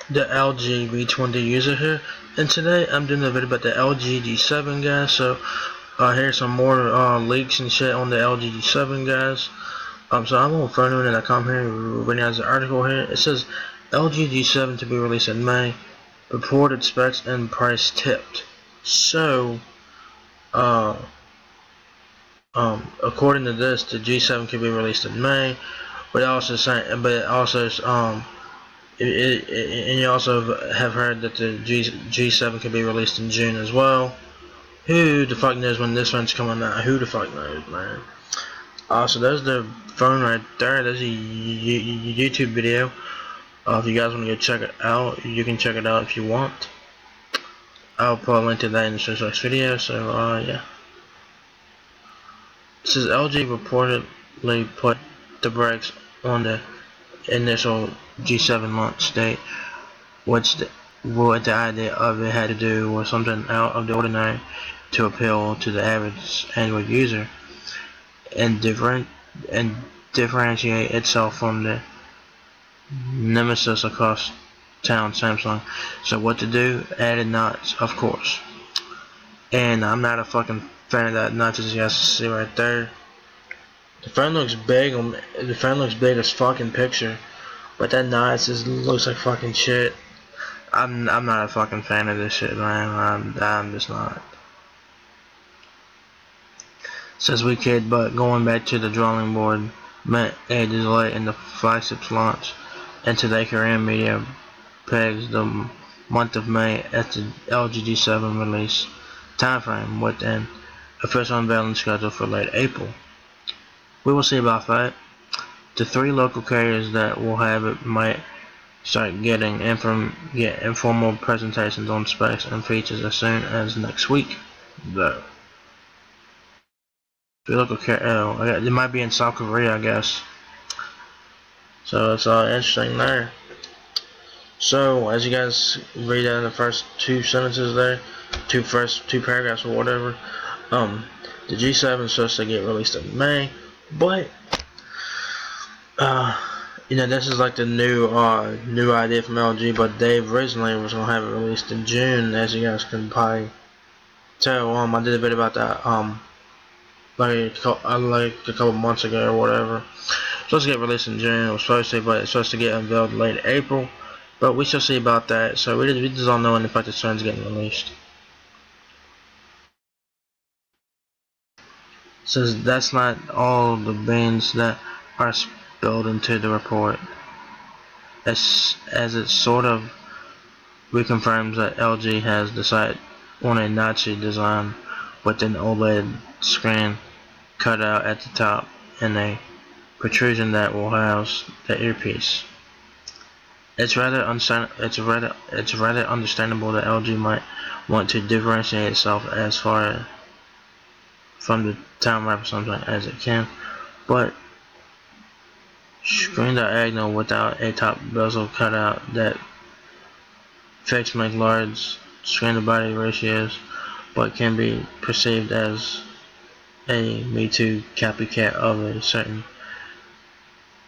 the LG V20 user here, and today I'm doing a video about the LG G7, guys. So here's some more leaks and shit on the LG G7, guys. So I'm on PhoneRunner.com here, reading out the article here. It says LG G7 to be released in May, reported specs and price tipped. So according to this, the G7 could be released in May, but and you also have heard that the G7 could be released in June as well. Who the fuck knows when this one's coming out? Who the fuck knows, man? So there's the phone right there. There's a YouTube video. If you guys want to go check it out, you can check it out if you want. I'll put a link to that in the next video. So yeah. It says LG reportedly put the brakes on the initial G7 launch date, what the idea of it had to do was something out of the ordinary to appeal to the average Android user and differentiate itself from the nemesis across town, Samsung. So what to do? Added notch, of course. And I'm not a fucking fan of that notch, as you guys see right there. The phone looks big. The phone looks big as fucking picture, but that notch just looks like fucking shit. I'm not a fucking fan of this shit, man. I'm just not. Says we kid, but going back to the drawing board meant a delay in the flagship's launch, and today Korean media pegs the month of May as the LG G7 release timeframe, with an official unveiling scheduled for late April. We will see about that. The 3 local carriers that will have it might start getting informal presentations on specs and features as soon as next week, though. 3 local carriers, it might be in South Korea, I guess. So it's interesting there. So as you guys read in the first 2 sentences there, first two paragraphs or whatever, the G7 is supposed to get released in May, but you know, this is like the new idea from LG, but they originally was gonna have it released in June, as you guys can probably tell. I did a video about that like a couple months ago or whatever. It's supposed to get released in June. It was supposed to, but it's supposed to get unveiled late April. But we shall see about that. So we just don't know when the fact that phone's getting released. Says that's not all the beans that are spilled into the report, as it sort of reconfirms that LG has decided on a Nazi design with an OLED screen cut out at the top and a protrusion that will house the earpiece. It's rather understandable that LG might want to differentiate itself as far from the town wrap or something as it can, but screen diagonal without a top bezel cutout that fixed make large screen to body ratios, but can be perceived as a Me Too copycat of a certain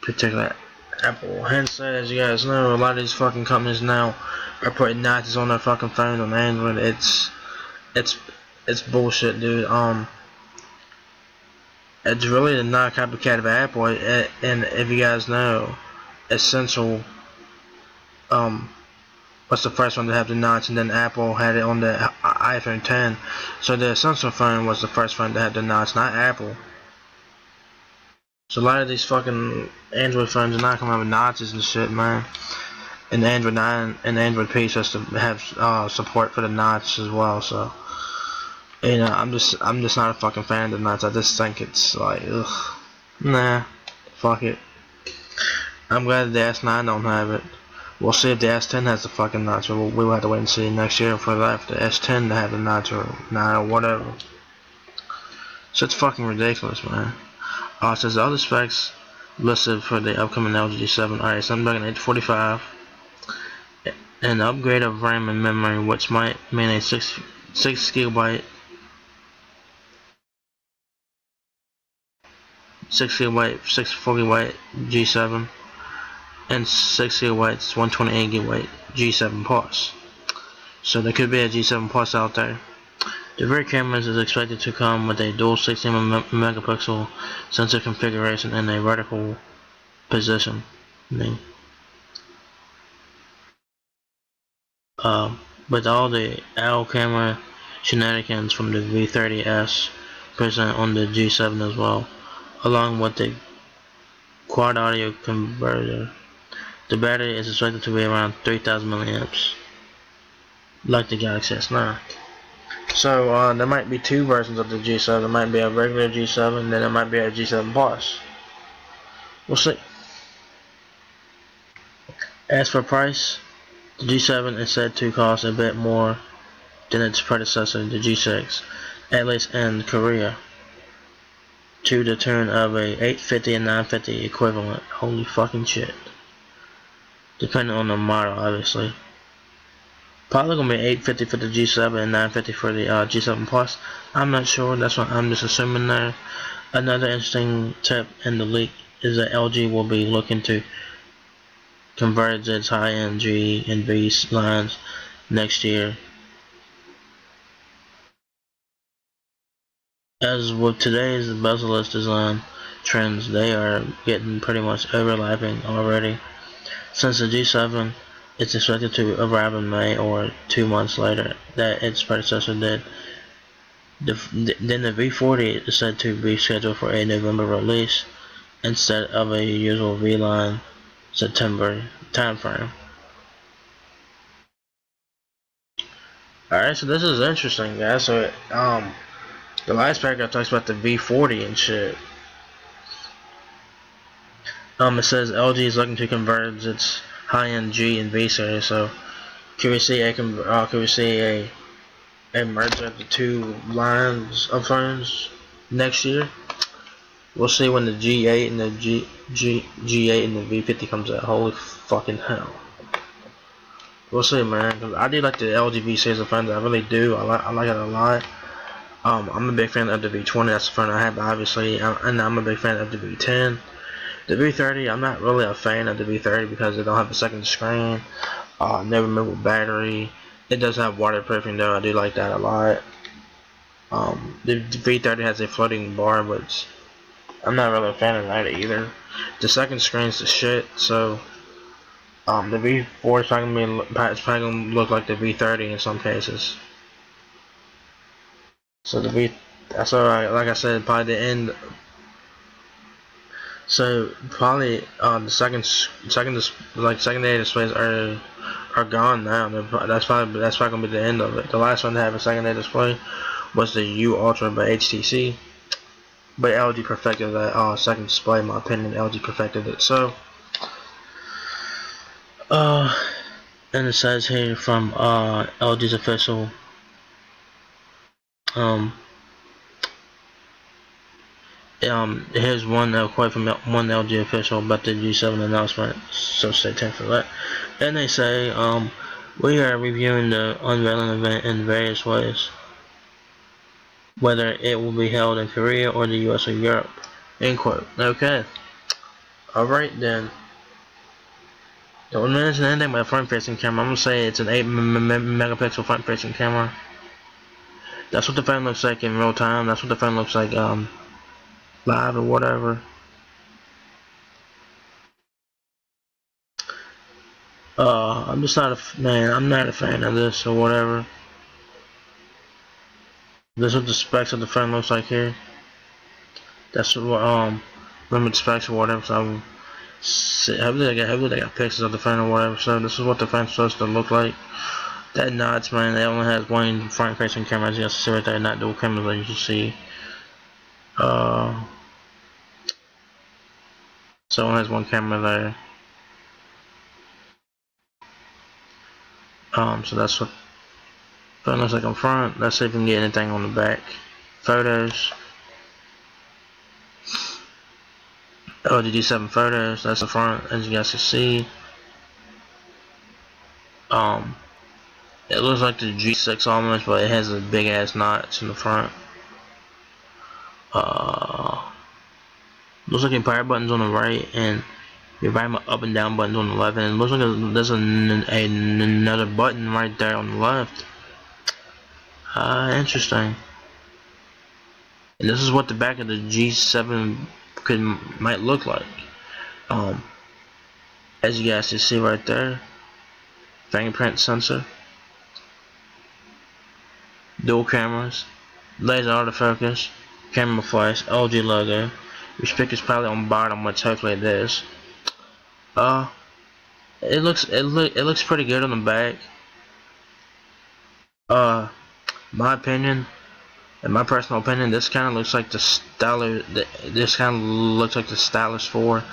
particular Apple handset. As you guys know, a lot of these fucking companies now are putting notches on their fucking phones on Android. It's bullshit, dude. It's really not a copycat of Apple, and if you guys know, Essential was the first one to have the notch, and then Apple had it on the iPhone 10. So the Essential phone was the first phone to have the notch, not Apple. So a lot of these fucking Android phones are not coming out with notches and shit, man. And the Android 9 and the Android P supposed to have support for the notch as well. So, you know, I'm just not a fucking fan of the notch. I just think it's like, ugh, nah, fuck it. I'm glad the S9 don't have it. We'll see if the S10 has the fucking notch. We'll have to wait and see next year for the S10 to have the notch or not or whatever. So it's fucking ridiculous, man. It says the other specs listed for the upcoming LG G7 are a Snapdragon 845, an upgrade of RAM and memory, which might mean a 6 gigabyte 6 gigabyte G7, and 6 gigabytes, 128 gigabyte G7 Plus. So there could be a G7 Plus out there. The rear cameras is expected to come with a dual 16 megapixel sensor configuration and a vertical position. With all the L camera shenanigans from the V30S present on the G7 as well, along with the quad audio converter. The battery is expected to be around 3000 milliamps, like the Galaxy S9. So there might be two versions of the G7. There might be a regular G7, then there might be a G7 Plus. We'll see. As for price, the G7 is said to cost a bit more than its predecessor, the G6, at least in Korea, to the tune of a 850 and 950 equivalent. Holy fucking shit. Depending on the model, obviously. Probably gonna be 850 for the G7 and 950 for the G7 Plus. I'm not sure. That's what I'm just assuming there. Another interesting tip in the leak is that LG will be looking to converge its high-end G and V lines next year. As with today's bezel-less design trends, they are getting pretty much overlapping already. Since the G7 is expected to arrive in May or 2 months later that its predecessor did, then the V40 is said to be scheduled for a November release instead of a usual V-line September timeframe. Alright, so this is interesting, guys. So the last paragraph talks about the V40 and shit. It says LG is looking to converge its high-end G and V series. So can we see a merger of the two lines of phones next year? We'll see when the G8 and the G8 and the V50 comes out. Holy fucking hell. We'll see, man. Cause I do like the LG V series of phones. I really do. I like it a lot. I'm a big fan of the V20. That's the phone I have, obviously, and I'm a big fan of the V10. The V30, I'm not really a fan of the V30 because it don't have a second screen. No removable battery. It does have waterproofing though. I do like that a lot. The V30 has a floating bar, but I'm not really a fan of that either. The second screen's the shit. So the V4 is probably gonna look like the V30 in some cases. So like I said, probably the end. So probably the secondary displays are gone now. That's probably gonna be the end of it. The last one to have a secondary display was the U Ultra by HTC, but LG perfected that second display. In my opinion, LG perfected it. So and it says here from LG's official here's one quote from one LG official about the G7 announcement, so stay tuned for that. And they say, we are reviewing the unveiling event in various ways, whether it will be held in Korea or the US or Europe, end quote. Okay. Alright then. Don't mention anything about front facing camera. I'm gonna say it's an 8 megapixel front facing camera. That's what the phone looks like in real time. That's what the phone looks like live or whatever. I'm just not I'm not a fan of this or whatever. This is what the specs of the phone looks like here. That's what limited specs or whatever. So hopefully they got pictures of the phone or whatever. So this is what the phone's supposed to look like. That Notch, man, they only has one front facing camera, as you guys see right there, not dual cameras like you can see. So it only has one camera there. So that's what phone looks like in front. Let's see if we can get anything on the back. Photos. LG G7 photos. That's the front, as you guys can see. It looks like the G6 almost, but it has a big ass notch in the front. Looks like power buttons on the right and your right up and down buttons on the left, and it looks like there's another button right there on the left. Interesting. And this is what the back of the G7 might look like. As you guys can see right there, fingerprint sensor, dual cameras, laser autofocus, camera flash, LG logo. Your speaker's probably on bottom, which hopefully it is. It looks pretty good on the back. My opinion, in my personal opinion, this kind of looks like the stylish. This kind of looks like the Stylus 4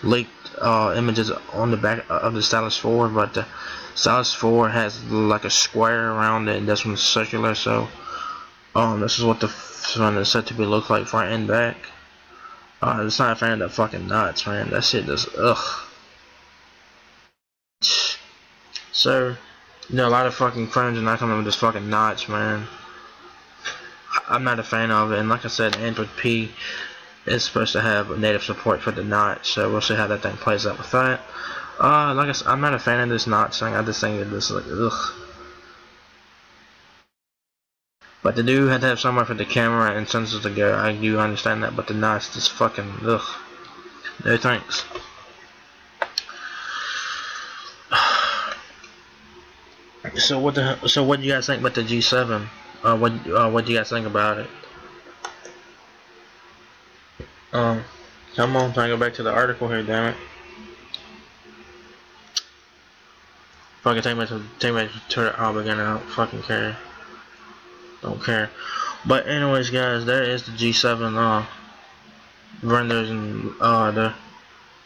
leaked images on the back of the Stylus 4, but the Stylus 4 has like a square around it, and this one's circular. So, this is what the front is said to be look like front and back. It's not a fan of that fucking nuts, man. That shit just ugh. So, you know, a lot of fucking phones are not coming with this fucking notch, man. I'm not a fan of it, and like I said, Android P is supposed to have native support for the notch, so we'll see how that thing plays out with that. Like I said, I'm not a fan of this notch thing. I just think that this is like ugh. But they do have to have somewhere for the camera and sensors to go. I do understand that, but the notch just fucking ugh. No thanks. So what do you guys think about the G7? What do you guys think about it? Come on, trying to go back to the article here, damn it. Fucking take me to the beginning. I don't fucking care. Don't care. But anyways, guys, there is the G7 renders, and they're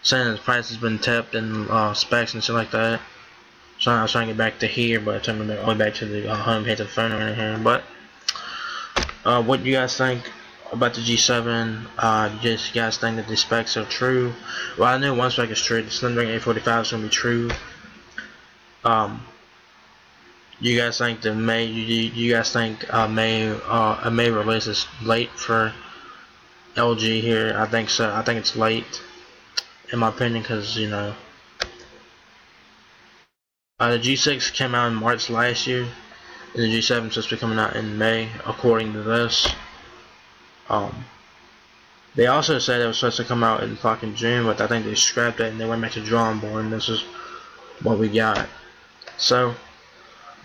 saying the price has been tapped and specs and shit like that. So I was trying to get back to here, but I turned me all the way back to the home page of the phone right here. But what do you guys think about the G7? Do you guys think that the specs are true? Well, I know one spec is true. The Snapdragon 845 is gonna be true. You guys think the May? You guys think a May release is late for LG here? I think so. I think it's late, in my opinion, because you know. The G6 came out in March last year, and the G7 is supposed to be coming out in May, according to this. They also said it was supposed to come out in fucking June, but I think they scrapped it and they went back to drawing board, and this is what we got. So,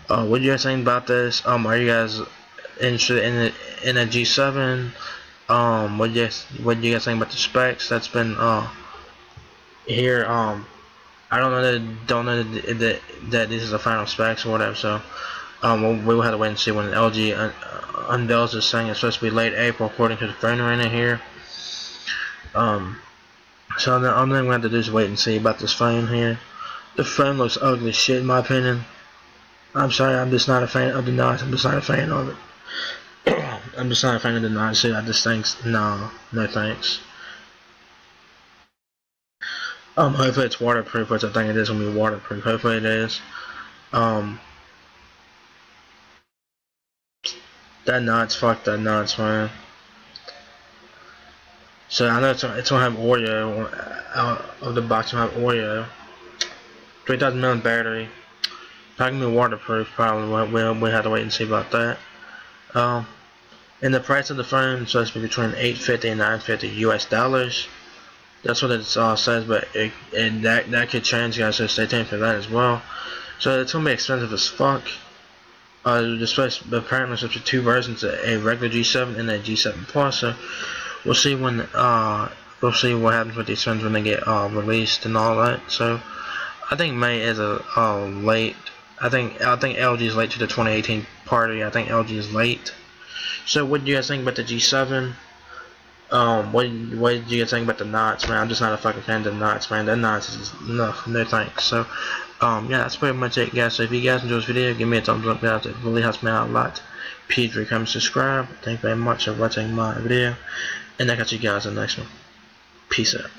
what do you guys think about this? Are you guys interested in a G7? What do you guys think about the specs that's been here? I don't know that this is the final specs or whatever. So we'll have to wait and see when LG unveils this thing. It's supposed to be late April, according to the phone right in here. So the only thing we have to do is wait and see about this phone here. The phone looks ugly as shit, in my opinion. I'm sorry, I'm just not a fan of the notch. I'm just not a fan of it. I'm just not a fan of the notch. I just think no thanks. Hopefully it's waterproof, which I think it is gonna be waterproof. Hopefully it is. That notch, fuck that notch, man. So I know it's gonna have Oreo out of the box. Gonna have Oreo. 3,000 mAh battery. Not gonna be waterproof. Probably. We'll have to wait and see about that. And the price of the phone is supposed to be between $850 and $950 US dollars. That's what it says, but that could change, guys. So stay tuned for that as well. So it's gonna be expensive as fuck. Apparently there's up to two versions: a regular G7 and a G7 Plus. So we'll see when we'll see what happens with these phones when they get released and all that. So I think May is a late. I think LG is late to the 2018 party. I think LG is late. So what do you guys think about the G7? What do you guys think about the notch, man? I'm just not a fucking fan of the notch, man. That notch is just, no thanks. So, yeah, that's pretty much it, guys. So if you guys enjoyed this video, give me a thumbs up, guys. It really helps me out a lot. Please rate, comment, subscribe. Thank you very much for watching my video, and I'll catch you guys in the next one. Peace out.